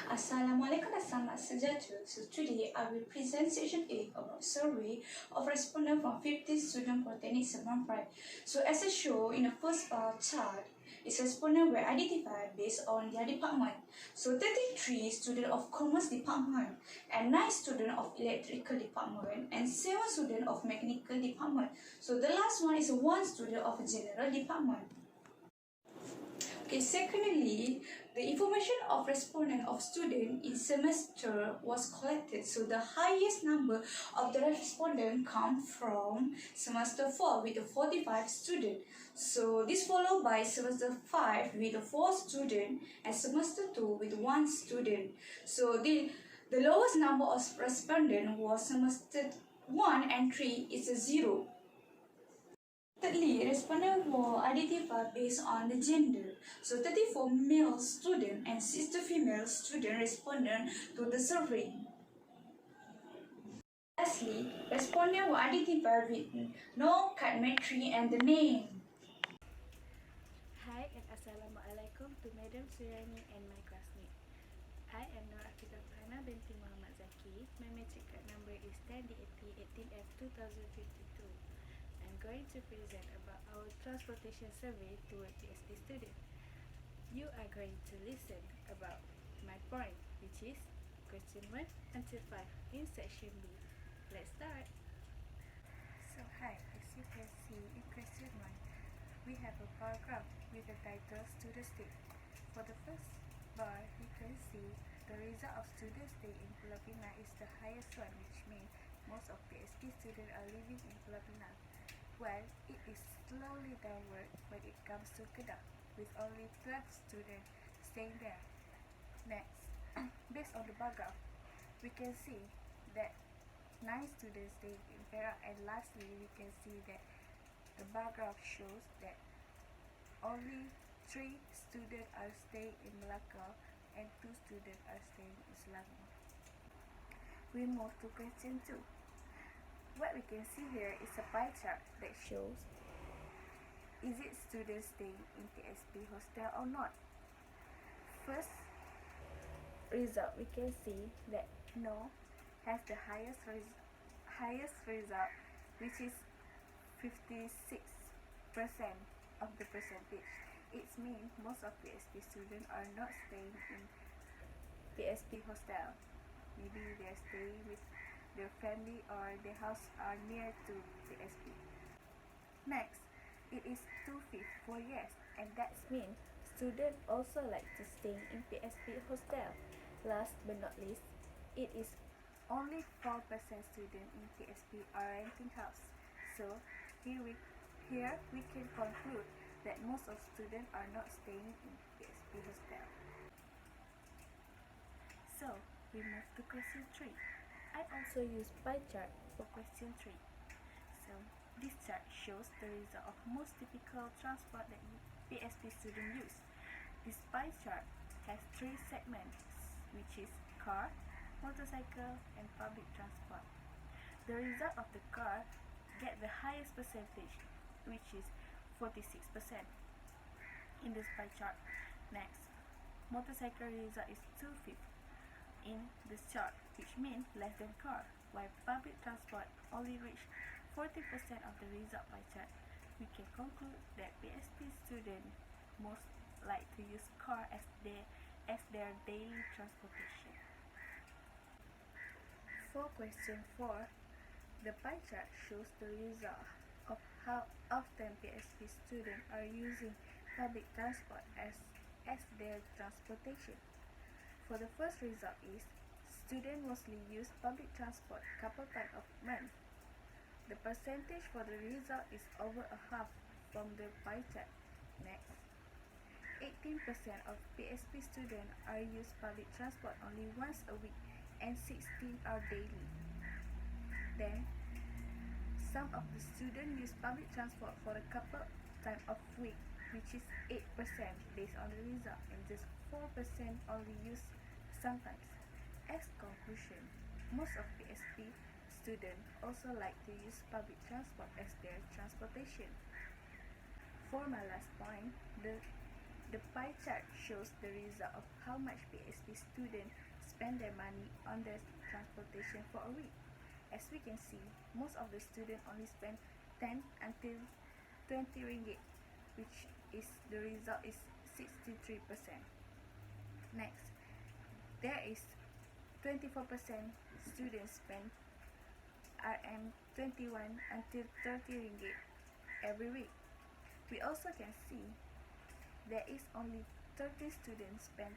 Assalamualaikum dan selamat sejahtera. So today I will present section 8 about survey of respondents from 50 student polytechnic Sembilan Pride. So as I show in the first chart, its respondents were identified based on their department. So 33 students of commerce department and 9 students of electrical department and 7 students of mechanical department. So the last one is 1 student of general department. Okay, secondly, the information of respondent of student in semester was collected. So the highest number of the respondent come from semester 4 with 45 students. So this followed by semester 5 with 4 students and semester 2 with 1 student. So the lowest number of respondent was semester 1 and 3 is 0. Thirdly, respondents were identified based on the gender. So 34 male students and 60 female students responded to the survey. Lastly, respondents were identified with no cadmetry and the name. Hi and Assalamualaikum to Madam Surani and my classmate. I am Nur Afidah Hana binti Muhammad Zaki. My matric card number is 10DAP 18F 2052. I'm going to present about our transportation survey toward PSP students. You are going to listen about my point, which is question 1 until 5 in section B. Let's start. So hi, as you can see in question 1, we have a bar graph with the title Student Stay. For the first bar, you can see the result of student stay in Pulau Pinang is the highest one, which means most of PSP students are living in Pulau Pinang, while it is slowly downward when it comes to Kedah, with only 12 students staying there. Next, based on the bar graph, we can see that 9 students staying in Perak, and lastly, we can see that the bar graph shows that only 3 students are staying in Melaka and 2 students are staying in Selangor. We move to question 2. What we can see here is a pie chart that shows is it students staying in PSP hostel or not. First result, we can see that no has the highest result, which is 56% of the percentage. It means most of PSP students are not staying in PSP hostel. Maybe they are staying with their family or their house are near to PSP. Next, it is 2/5 for yes, and that means students also like to stay in PSP hostel. Last but not least, it is only 4% students in PSP are renting house. So here we can conclude that most of students are not staying in PSP hostel. So we move to question 3. I also use pie chart for question 3. So this chart shows the result of most typical transport that PSP students use. This pie chart has 3 segments, which is car, motorcycle, and public transport. The result of the car get the highest percentage, which is 46% in this pie chart. Next, motorcycle result is 2/5 in this chart, which means less than car, while public transport only reach 40% of the result pie chart. We can conclude that PSP students most like to use car as their daily transportation. For question 4, the pie chart shows the result of how often PSP students are using public transport as their transportation. For the first result is, students mostly use public transport couple times a month. The percentage for the result is over a half from the pie chart. Next, 18% of PSP students are use public transport only once a week and 16 are daily. Then, some of the students use public transport for a couple times of week, which is 8% based on the result, and just 4% only use sometimes. As conclusion, most of PSP students also like to use public transport as their transportation. For my last point, the The pie chart shows the result of how much PSP students spend their money on their transportation for a week. As we can see, most of the students only spend 10 until 20 ringgit, which is the result is 63%. Next, there is 24% students spend RM21 until 30 ringgit every week. We also can see there is only 30 students spend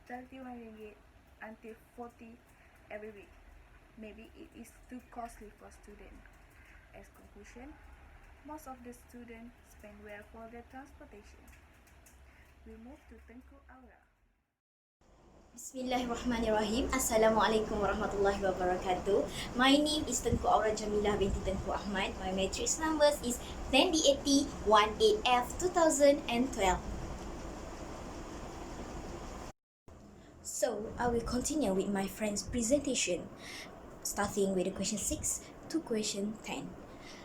31 ringgit until 40 every week. Maybe it is too costly for students. As conclusion, most of the students spend well for their transportation. We move to Tengku Aura. Bismillahirrahmanirrahim. Assalamualaikum warahmatullahi wabarakatuh. My name is Tengku Aura Jamilah binti Tengku Ahmad. My matrix numbers is 10DAT4A 2012. So, I will continue with my friend's presentation, starting with the question 6 to question 10.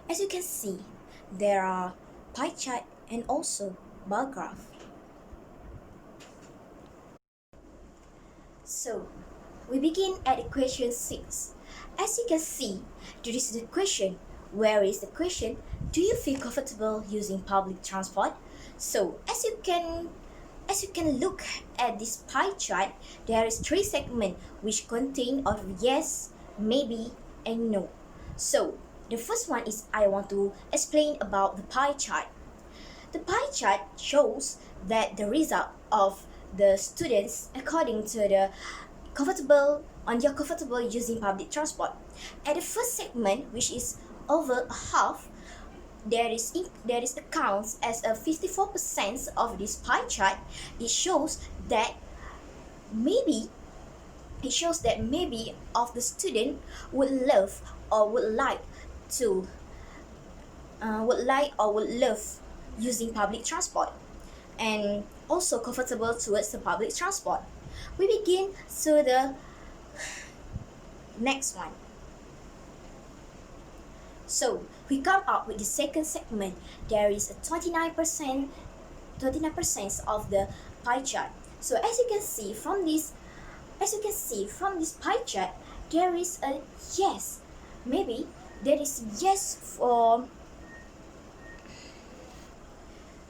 As you can see, there are pie chart and also bar graph. So, we begin at the question 6. As you can see, there is the question. Where is the question? Do you feel comfortable using public transport? So, as you can look at this pie chart, there is 3 segments which contain of yes, maybe, and no. So, the first one is I want to explain about the pie chart. The pie chart shows that the result of the students according to the comfortable using public transport. At the first segment, which is over half, there is accounts as a 54% of this pie chart. It shows that maybe of the student would love or would like using public transport, and also comfortable towards the public transport. We begin to the next one. So we come up with the second segment. There is a 29% of the pie chart. So as you can see from this pie chart, there is a yes. Maybe there is yes for.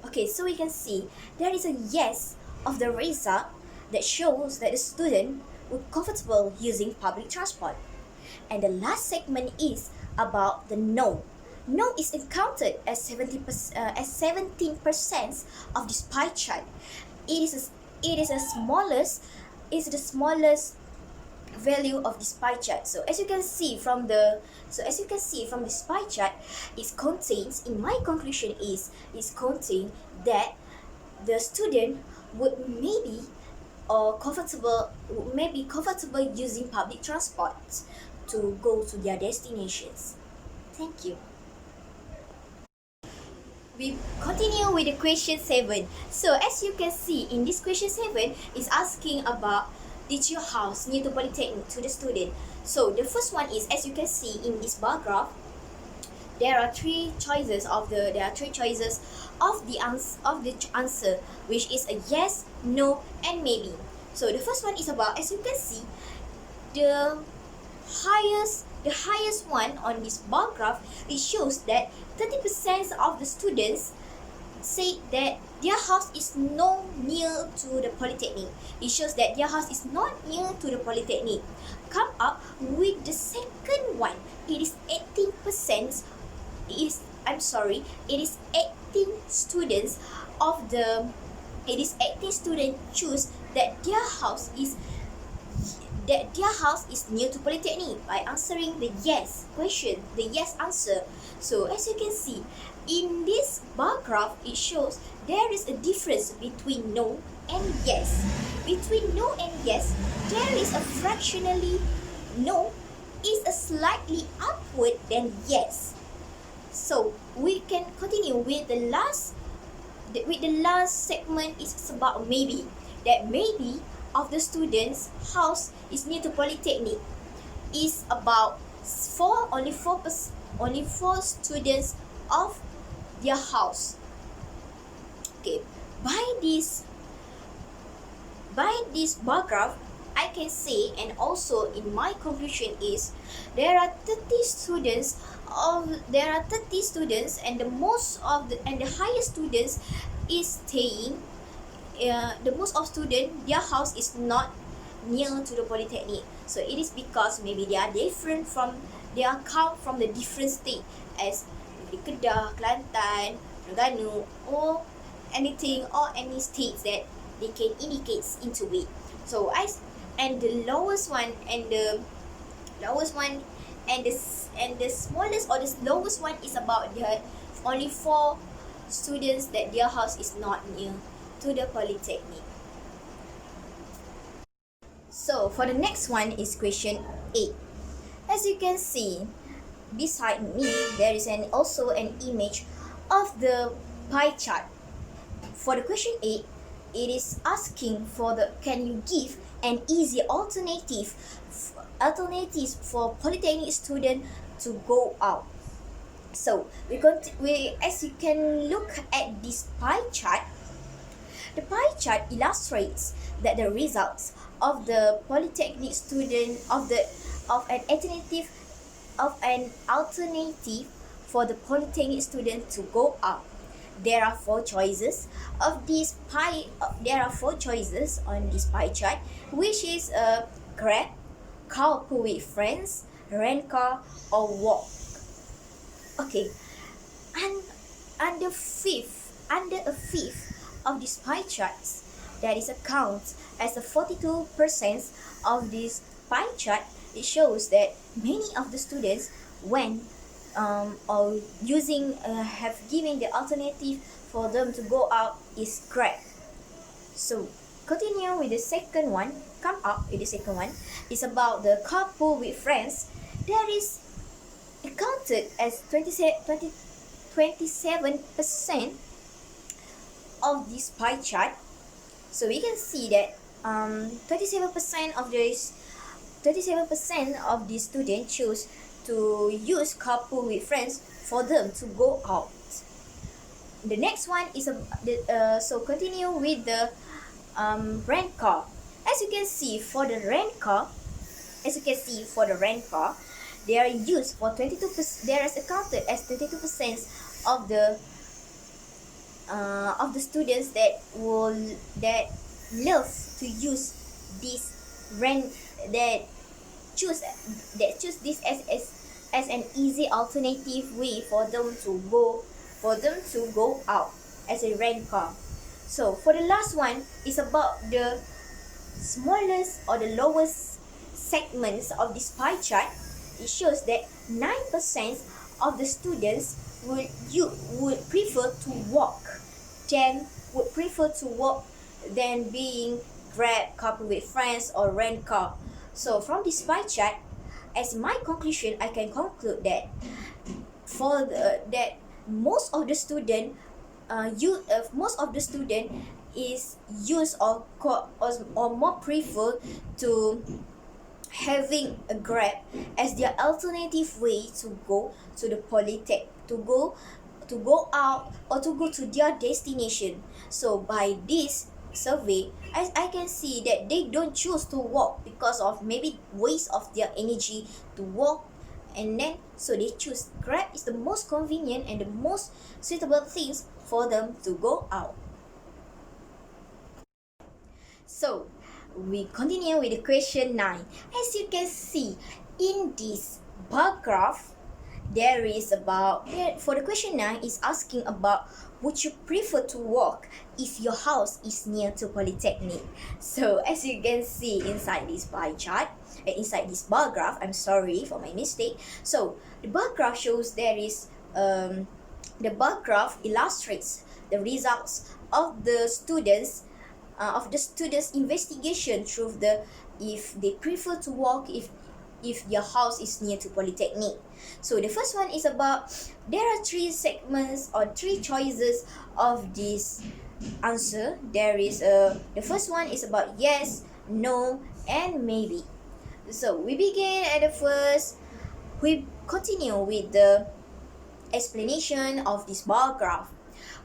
Okay, so we can see there is a yes of the result that shows that the student would comfortable using public transport. And the last segment is about the no. No is encountered as 17% of this pie chart. It is the smallest value of this pie chart. So as you can see from this pie chart, it contains, in my conclusion is contain that the student would maybe comfortable using public transport to go to their destinations. Thank you. We continue with the question 7. So as you can see in this question 7 is asking about, did your house near to Polytechnic to the student? So the first one is, as you can see in this bar graph, there are three choices of the answer, which is a yes, no, and maybe. So the first one is about, as you can see, the highest one on this bar graph, it shows that 30% of the students say that their house is not near to the Polytechnic. It shows that their house is not near to the Polytechnic. Come up with the second one. It is 18%. It is 18 students choose that their house is near to Polytechnic by answering the yes question, the yes answer. So as you can see, in this bar graph, it shows there is a difference between no and yes. Between no and yes, there is a fractionally no is a slightly upward than yes. So we can continue with the last segment. Is about maybe, that maybe of the students' house is near to Polytechnic is about only 4 students of their house. Okay, by this by this bar graph, I can say, and also in my conclusion is, there are 30 students and the highest students is staying, the most of student, their house is not near to the polytechnic. So it is because maybe they are different from, they are come from the different state, as maybe Kedah, Kelantan, Terengganu, or anything, or any states that they can indicate into it. So and the lowest one and the smallest or the lowest one is about the only 4 students that their house is not near to the polytechnic. So for the next one is question 8. As you can see, beside me there is also an image of the pie chart. For the question 8, it is asking for the, can you give an easy alternatives for polytechnic student to go out. So as you can look at this pie chart, the pie chart illustrates that the results of the polytechnic student of an alternative for the polytechnic student to go out. There are 4 choices of this pie. There are 4 choices on this pie chart, which is Grab, carpool with friends, rent car, or walk. Okay, and under a fifth of these pie charts, that is account as a 42% of this pie chart. It shows that many of the students when or using have given the alternative for them to go out is Grab. So continue with the second one. Come up with the second one. It's about the carpool with friends. There is accounted as 27% of this pie chart. So we can see that 27% of the students choose to use carpool with friends for them to go out. The next one is so continue with the rent car. As you can see for the rent car, they are used for 22%. They are accounted as 22% of the students that love to use this rent, that choose this as an easy alternative way for them to go out as a rent car. So for the last one is about the smallest or the lowest segments of this pie chart. It shows that 9% of the students would prefer to walk than being Grab, carpool with friends, or rent car. So from this pie chart, as my conclusion, I can conclude that most of the student is use or more prefer to having a Grab as their alternative way to go to the polytech, to go out or to go to their destination. So by this survey, I can see that they don't choose to walk because of maybe waste of their energy to walk, and then so they choose Grab is the most convenient and the most suitable things for them to go out. So we continue with the question 9. As you can see in this bar graph, there is about, for the question 9 is asking about, would you prefer to walk if your house is near to polytechnic? So as you can see inside this pie chart, inside this bar graph, I'm sorry for my mistake. So the bar graph shows there is the bar graph illustrates the results of the students investigation through if they prefer to walk if your house is near to polytechnic. So the first one is about, there are 3 segments or 3 choices of this answer. There is the first one is about yes, no, and maybe. So we begin at the first. We continue with the explanation of this bar graph.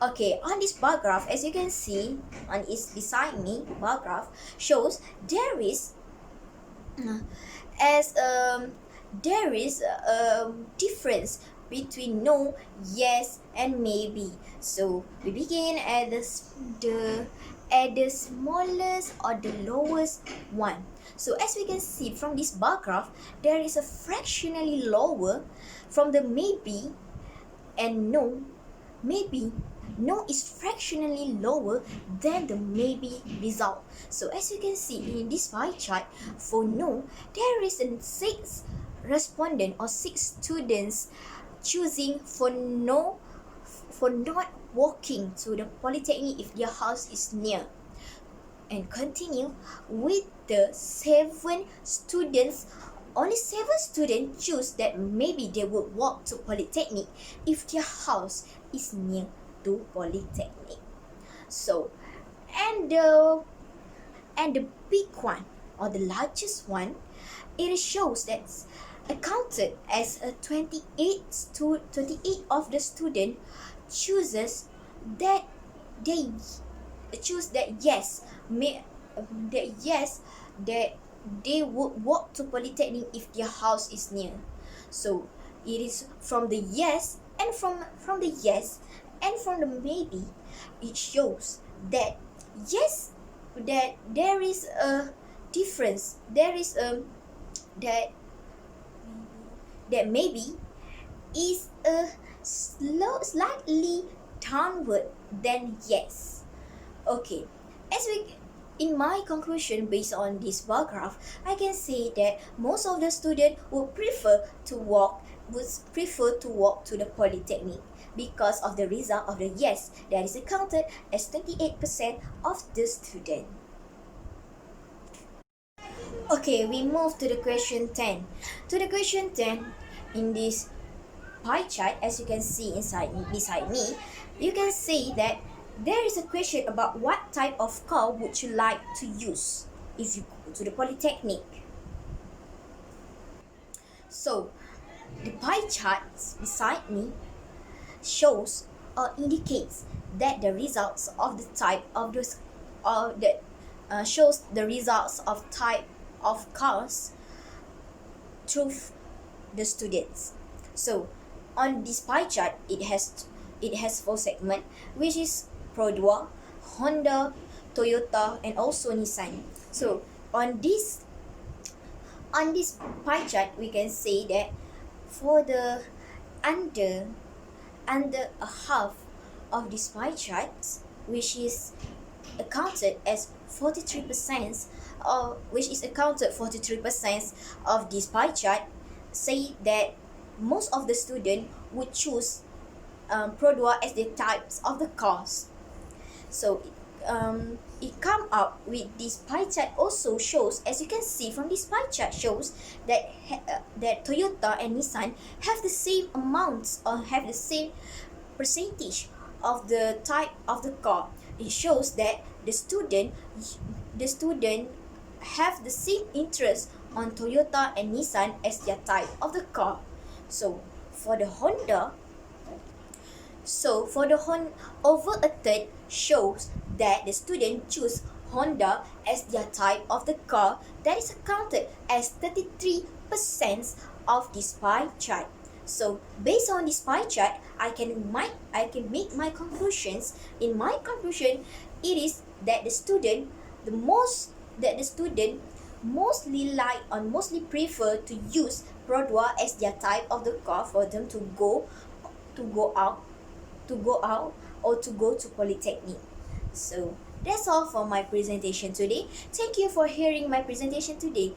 Okay, on this bar graph, as you can see, on its beside me, bar graph shows there is as there is a difference between no, yes, and maybe. So we begin at the smallest or the lowest one. So as we can see from this bar graph, there is a fractionally lower from the maybe and no. Maybe no is fractionally lower than the maybe result. So as you can see in this pie chart, for no, there is a 6 respondent or 6 students choosing for no, for not walking to the polytechnic if their house is near. And continue with the 7 students. Only 7 students choose that maybe they would walk to polytechnic if their house is near to polytechnic. So, and the big one or the largest one, it shows that accounted as a 28 of the student chooses that they choose that yes that they would walk to polytechnic if their house is near. So it is from the yes and from the yes and from the maybe, it shows that yes, that there is a difference, there is a that maybe is a slightly downward than yes. Okay, as we in my conclusion based on this bar graph, I can say that most of the students would prefer to walk to the polytechnic because of the result of the yes that is accounted as 28% of the student. Okay, we move to the question 10. To the question 10, in this pie chart, as you can see beside me, you can see that there is a question about what type of car would you like to use if you go to the polytechnic. So the pie chart beside me shows or indicates that the results of the type of this that shows the results of type of cars through the students. So on this pie chart, it has 4 segments, which is Produa, Honda, Toyota, and also Nissan. So on this pie chart, we can say that for the under a half of this pie chart, which is accounted as 43%, of this pie chart, say that most of the students would choose Produa as the types of the cars. So it come up with this pie chart also shows, as you can see from this pie chart, shows that that Toyota and Nissan have the same amounts or have the same percentage of the type of the car. It shows that the student have the same interest on Toyota and Nissan as their type of the car. So for the Honda, over a third shows that the student choose Honda as their type of the car. That is accounted as 33% of this pie chart. So based on this pie chart, I can make my conclusions. In my conclusion, it is that the student mostly prefer to use Produa as their type of the car for them to go out or to go to polytechnic. So that's all for my presentation today. Thank you for hearing my presentation today.